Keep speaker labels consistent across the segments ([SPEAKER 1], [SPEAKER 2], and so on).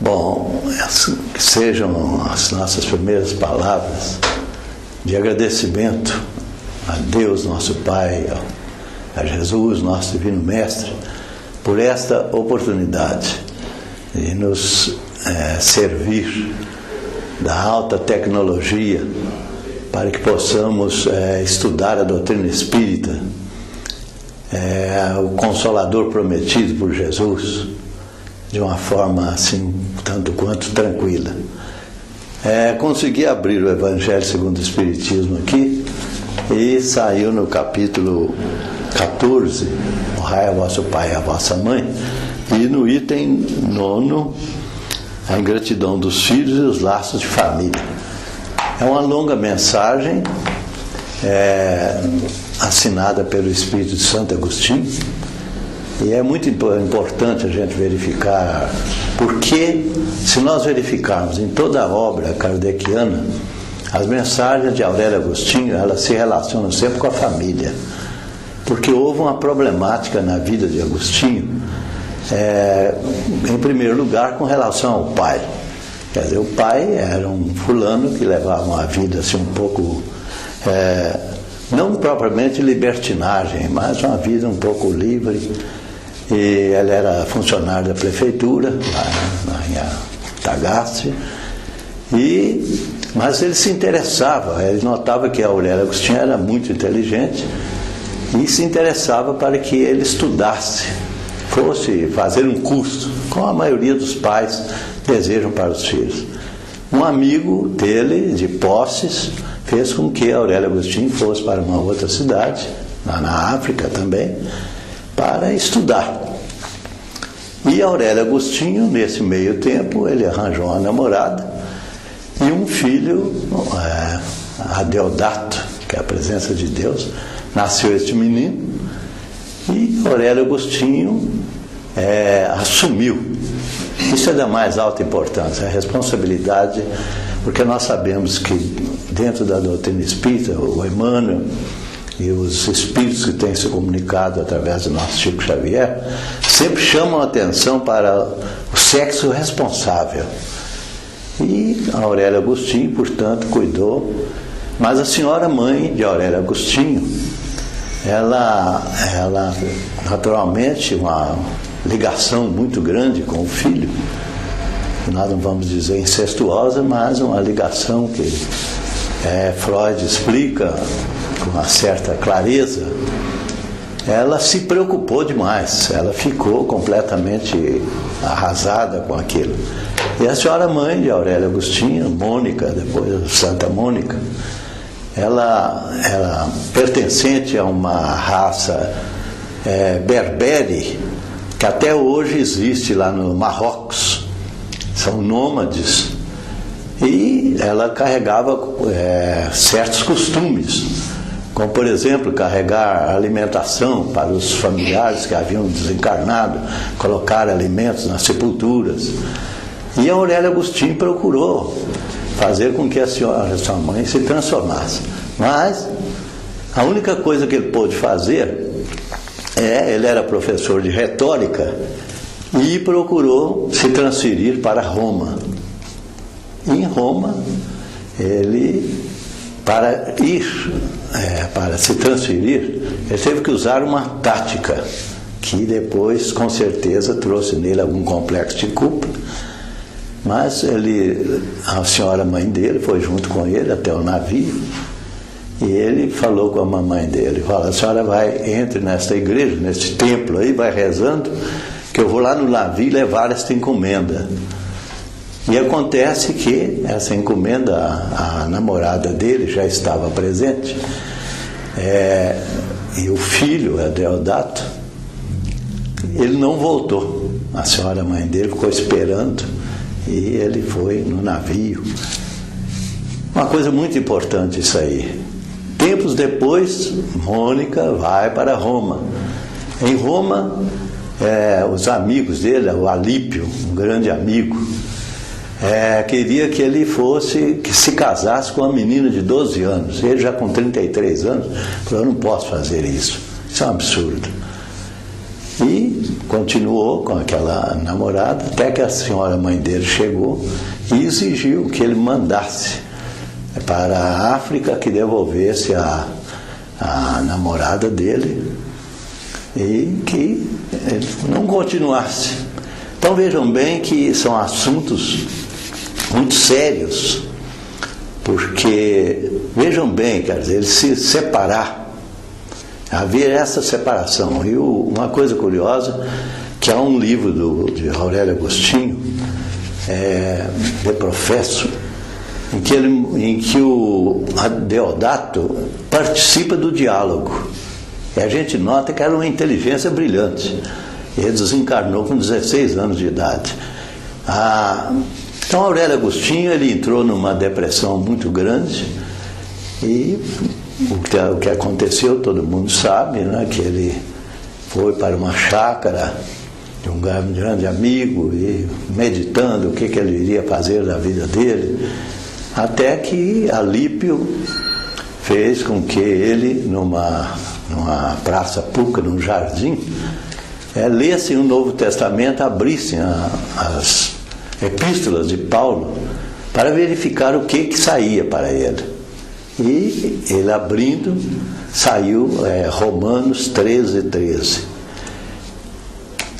[SPEAKER 1] Bom, que sejam as nossas primeiras palavras de agradecimento a Deus, nosso Pai, a Jesus, nosso Divino Mestre, por esta oportunidade de nos servir da alta tecnologia para que possamos estudar a doutrina espírita, o Consolador prometido por Jesus, de uma forma assim, tanto quanto tranquila. Consegui abrir o Evangelho segundo o Espiritismo aqui e saiu no capítulo 14, honrai a vosso pai e a vossa mãe, e no item 9, a ingratidão dos filhos e os laços de família. É uma longa mensagem assinada pelo Espírito de Santo Agostinho, e é muito importante a gente verificar, porque se nós verificarmos em toda a obra kardeciana, as mensagens de Aurélio Agostinho, elas se relacionam sempre com a família, porque houve uma problemática na vida de Agostinho, em primeiro lugar com relação ao pai. Quer dizer, o pai era um fulano que levava uma vida assim um pouco, não propriamente libertinagem, mas uma vida um pouco livre. E ele era funcionário da prefeitura, lá em Tagaste, mas ele se interessava, ele notava que Aurélio Agostinho era muito inteligente e se interessava para que ele estudasse, fosse fazer um curso, como a maioria dos pais desejam para os filhos. Um amigo dele, de Posses, fez com que Aurélio Agostinho fosse para uma outra cidade, lá na África também, para estudar. E Aurélio Agostinho, nesse meio tempo, ele arranjou uma namorada e um filho, Adeodato, que é a presença de Deus. Nasceu este menino e Aurélio Agostinho assumiu. Isso é da mais alta importância, a responsabilidade, porque nós sabemos que dentro da doutrina espírita, o Emmanuel e os espíritos que têm se comunicado através do nosso Chico Xavier sempre chamam a atenção para o sexo responsável. E Aurélio Agostinho, portanto, cuidou. Mas a senhora mãe de Aurélio Agostinho, ela naturalmente, uma ligação muito grande com o filho, nós não vamos dizer incestuosa, mas uma ligação que Freud explica com uma certa clareza. Ela se preocupou demais, ela ficou completamente arrasada com aquilo. E a senhora mãe de Aurélio Agostinho, Mônica, depois Santa Mônica, ela pertencente a uma raça berbere, que até hoje existe lá no Marrocos, são nômades, e ela carregava certos costumes, como por exemplo carregar alimentação para os familiares que haviam desencarnado, colocar alimentos nas sepulturas. E Aurélio Agostinho procurou fazer com que a sua mãe se transformasse, mas a única coisa que ele pôde fazer ele era professor de retórica e procurou se transferir para Roma. E em Roma, ele, para se transferir, ele teve que usar uma tática que depois, com certeza, trouxe nele algum complexo de culpa. Mas a senhora mãe dele foi junto com ele até o navio, e ele falou com a mamãe dele, a senhora entre nesta igreja, neste templo aí, vai rezando, que eu vou lá no navio levar esta encomenda. E acontece que essa encomenda, a namorada dele já estava presente, e o filho, Adeodato, ele não voltou. A senhora mãe dele ficou esperando e ele foi no navio. Uma coisa muito importante isso aí. Tempos depois, Mônica vai para Roma. Em Roma, os amigos dele, o Alípio, um grande amigo, queria que ele que se casasse com uma menina de 12 anos. Ele já com 33 anos, falou, eu não posso fazer isso. Isso é um absurdo. E continuou com aquela namorada, até que a senhora mãe dele chegou e exigiu que ele mandasse para a África que devolvesse a namorada dele e que ele não continuasse. Então vejam bem que são assuntos muito sérios, porque, vejam bem, quer dizer, ele se separar, haver essa separação. E uma coisa curiosa, que há um livro de Aurélio Agostinho, De Professo, em que o Deodato participa do diálogo. E a gente nota que era uma inteligência brilhante. Ele desencarnou com 16 anos de idade. Então Aurélio Agostinho, ele entrou numa depressão muito grande, e o que aconteceu todo mundo sabe, né? Que ele foi para uma chácara de um grande amigo e meditando o que ele iria fazer da vida dele, até que Alípio fez com que ele, numa praça pública, num jardim, lessem o Novo Testamento, abrissem as epístolas de Paulo para verificar o que saía para ele. E ele abrindo, saiu Romanos 13:13.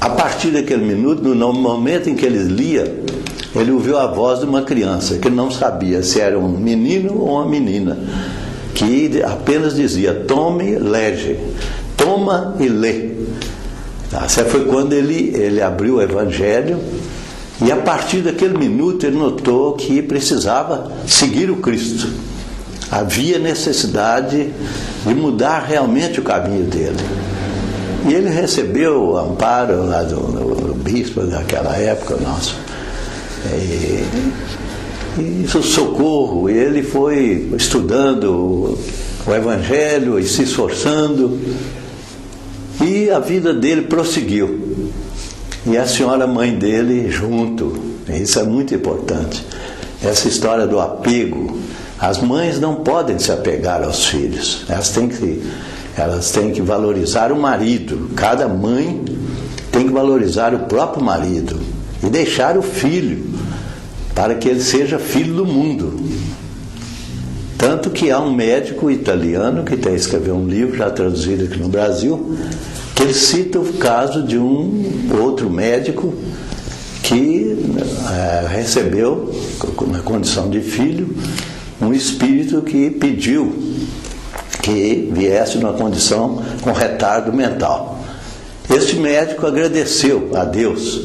[SPEAKER 1] A partir daquele minuto, no momento em que ele lia, ele ouviu a voz de uma criança, que não sabia se era um menino ou uma menina, que apenas dizia: tome, lege, toma e lê. Essa foi quando ele abriu o Evangelho, e a partir daquele minuto ele notou que precisava seguir o Cristo. Havia necessidade de mudar realmente o caminho dele. E ele recebeu o amparo lá do bispo daquela época, nosso, e o socorro. E ele foi estudando o Evangelho e se esforçando, e a vida dele prosseguiu. E a senhora mãe dele junto. Isso é muito importante. Essa história do apego. As mães não podem se apegar aos filhos. Elas têm que valorizar o marido. Cada mãe tem que valorizar o próprio marido e deixar o filho para que ele seja filho do mundo. Tanto que há um médico italiano que escreveu um livro, já traduzido aqui no Brasil, que ele cita o caso de um outro médico que recebeu, na condição de filho, um espírito que pediu que viesse numa condição com retardo mental. Este médico agradeceu a Deus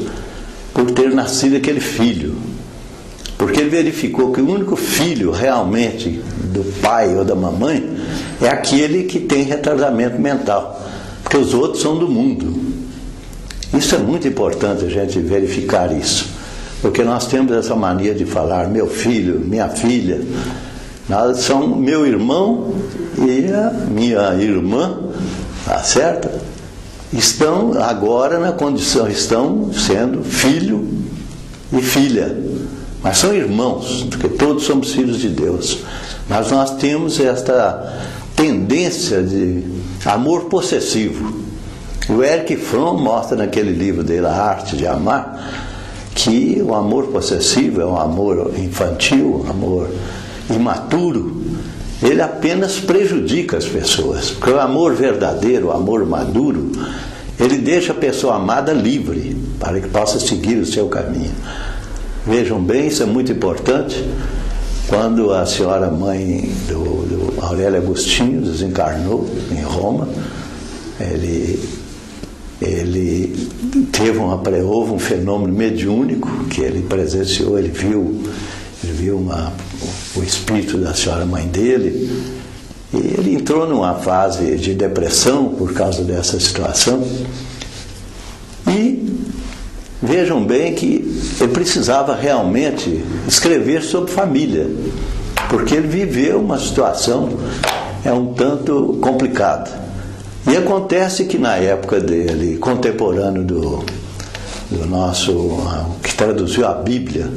[SPEAKER 1] por ter nascido aquele filho, porque ele verificou que o único filho realmente do pai ou da mamãe é aquele que tem retardamento mental, porque os outros são do mundo. Isso é muito importante a gente verificar isso, porque nós temos essa mania de falar meu filho, minha filha. São meu irmão e a minha irmã, tá certo? Estão agora na condição, estão sendo filho e filha, mas são irmãos, porque todos somos filhos de Deus. Mas nós temos esta tendência de amor possessivo. O Erich Fromm mostra naquele livro dele, A Arte de Amar, que o amor possessivo é um amor infantil, um amor imaturo. Ele apenas prejudica as pessoas, porque o amor verdadeiro, o amor maduro, ele deixa a pessoa amada livre, para que possa seguir o seu caminho. Vejam bem, isso é muito importante. Quando a senhora mãe do Aurélio Agostinho desencarnou em Roma, houve um fenômeno mediúnico que ele presenciou. Ele viu o espírito da senhora mãe dele, e ele entrou numa fase de depressão por causa dessa situação. E vejam bem que ele precisava realmente escrever sobre família, porque ele viveu uma situação um tanto complicada. E acontece que na época dele, contemporâneo do nosso, que traduziu a Bíblia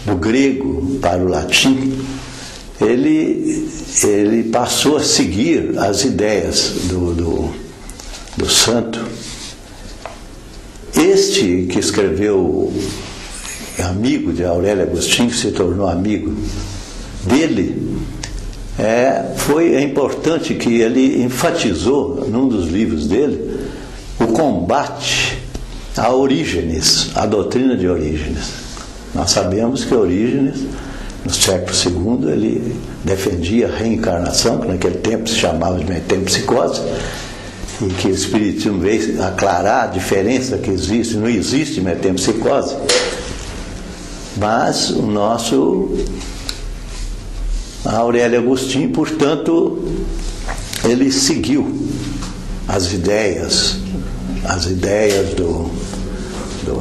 [SPEAKER 1] do grego para o latim, ele passou a seguir as ideias do santo, Este que escreveu, amigo de Aurélio Agostinho, que se tornou amigo dele, é importante que ele enfatizou, num dos livros dele, o combate a Orígenes, a doutrina de Orígenes. Nós sabemos que Orígenes, no século II, ele defendia a reencarnação, que naquele tempo se chamava de metempsicose, e que o Espiritismo veio aclarar a diferença que existe. Não existe metempsicose, mas o nosso Aurélio Agostinho, portanto, ele seguiu as ideias do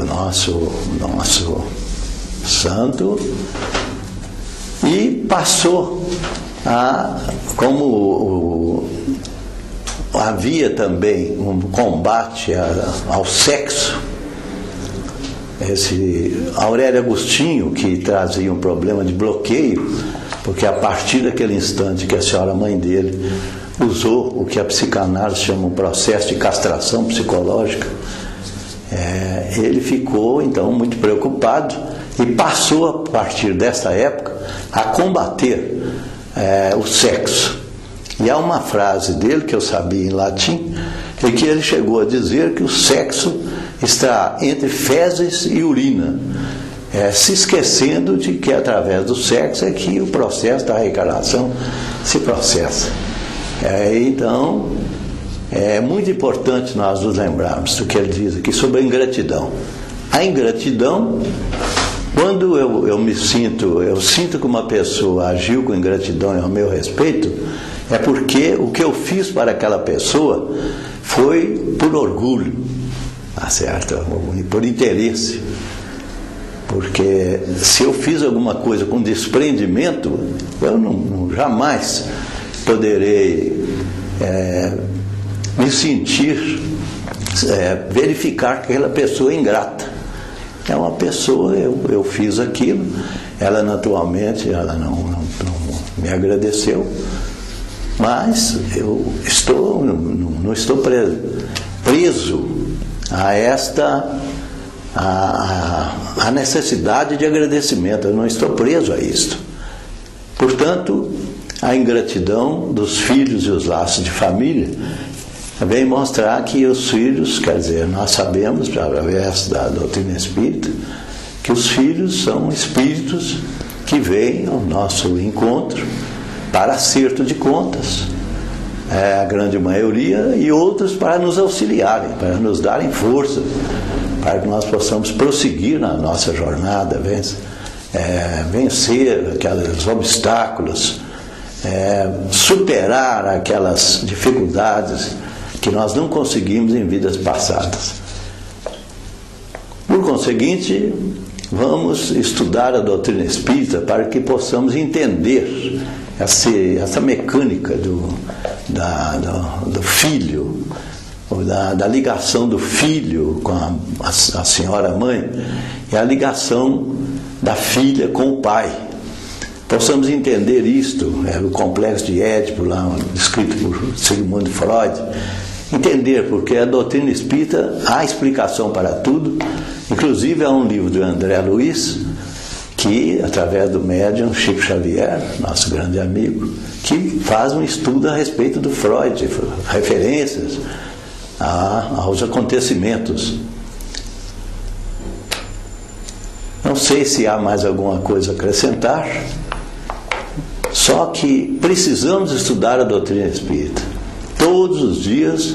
[SPEAKER 1] nosso santo, e passou havia também um combate ao sexo. Esse Aurélio Agostinho, que trazia um problema de bloqueio, porque a partir daquele instante que a senhora mãe dele usou o que a psicanálise chama um processo de castração psicológica, ele ficou então muito preocupado e passou, a partir dessa época, a combater o sexo. E há uma frase dele que eu sabia em latim, em que ele chegou a dizer que o sexo está entre fezes e urina, se esquecendo de que através do sexo é que o processo da reencarnação se processa. Então, é muito importante nós nos lembrarmos do que ele diz aqui sobre a ingratidão. A ingratidão, quando eu sinto que uma pessoa agiu com ingratidão ao meu respeito, é porque o que eu fiz para aquela pessoa foi por orgulho, tá certo? Por interesse. Porque se eu fiz alguma coisa com desprendimento, eu jamais poderei me sentir, verificar que aquela pessoa é ingrata. É uma pessoa, eu fiz aquilo, ela naturalmente não me agradeceu, mas eu não estou preso a a necessidade de agradecimento, eu não estou preso a isto. Portanto, a ingratidão dos filhos e os laços de família vem mostrar que os filhos, quer dizer, nós sabemos, através da doutrina espírita, que os filhos são espíritos que vêm ao nosso encontro para acerto de contas, a grande maioria, e outros para nos auxiliarem, para nos darem força, para que nós possamos prosseguir na nossa jornada, vencer aqueles obstáculos, superar aquelas dificuldades que nós não conseguimos em vidas passadas. Por conseguinte, vamos estudar a doutrina espírita para que possamos entender essa mecânica do filho, ou da ligação do filho com a senhora mãe, e a ligação da filha com o pai. Possamos entender isto, o complexo de Édipo, lá escrito por Sigmund Freud, entender porque a doutrina espírita há explicação para tudo. Inclusive há um livro do André Luiz, que, através do médium Chico Xavier, nosso grande amigo, que faz um estudo a respeito do Freud, referências aos acontecimentos. Não sei se há mais alguma coisa a acrescentar, só que precisamos estudar a doutrina espírita. Todos os dias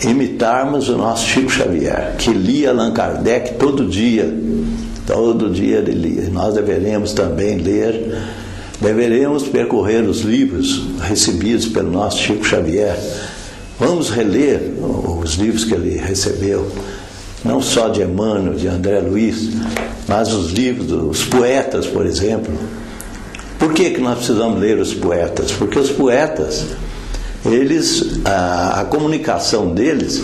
[SPEAKER 1] imitarmos o nosso Chico Xavier, que lia Allan Kardec todo dia ele lia. Nós deveremos também ler, deveremos percorrer os livros recebidos pelo nosso Chico Xavier. Vamos reler os livros que ele recebeu, não só de Emmanuel, de André Luiz, mas os livros dos poetas, por exemplo. Por que nós precisamos ler os poetas? Porque os poetas, a comunicação deles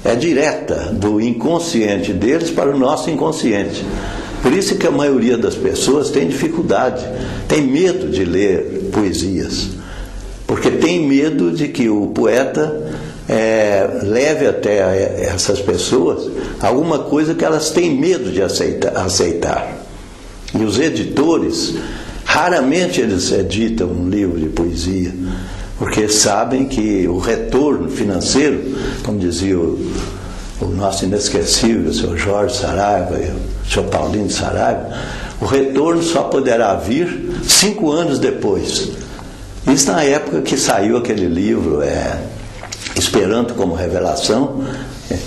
[SPEAKER 1] é direta do inconsciente deles para o nosso inconsciente. Por isso que a maioria das pessoas tem dificuldade, tem medo de ler poesias, porque tem medo de que o poeta leve até essas pessoas alguma coisa que elas têm medo de aceitar. E os editores, raramente eles editam um livro de poesia, porque sabem que o retorno financeiro, como dizia o nosso inesquecível, o senhor Jorge Saraiva e o senhor Paulino Saraiva, o retorno só poderá vir 5 anos depois. Isso na época que saiu aquele livro, Esperanto como Revelação,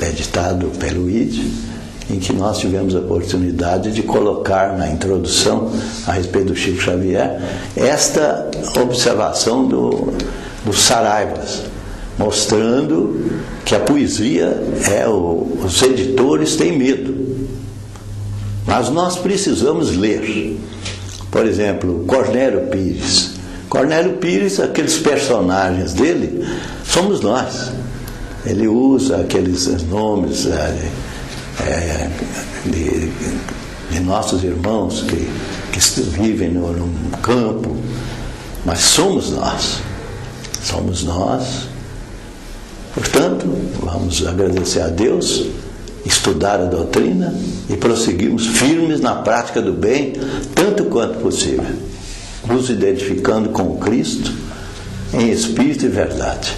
[SPEAKER 1] editado pelo ID, em que nós tivemos a oportunidade de colocar na introdução a respeito do Chico Xavier esta observação dos Saraivas, mostrando que a poesia os editores têm medo, mas nós precisamos ler. Por exemplo, Cornélio Pires. Cornélio Pires, aqueles personagens dele, somos nós. Ele usa aqueles nomes de nossos irmãos que vivem no campo, mas somos nós. Somos nós. Portanto, vamos agradecer a Deus, estudar a doutrina e prosseguirmos firmes na prática do bem, tanto quanto possível, nos identificando com Cristo em espírito e verdade.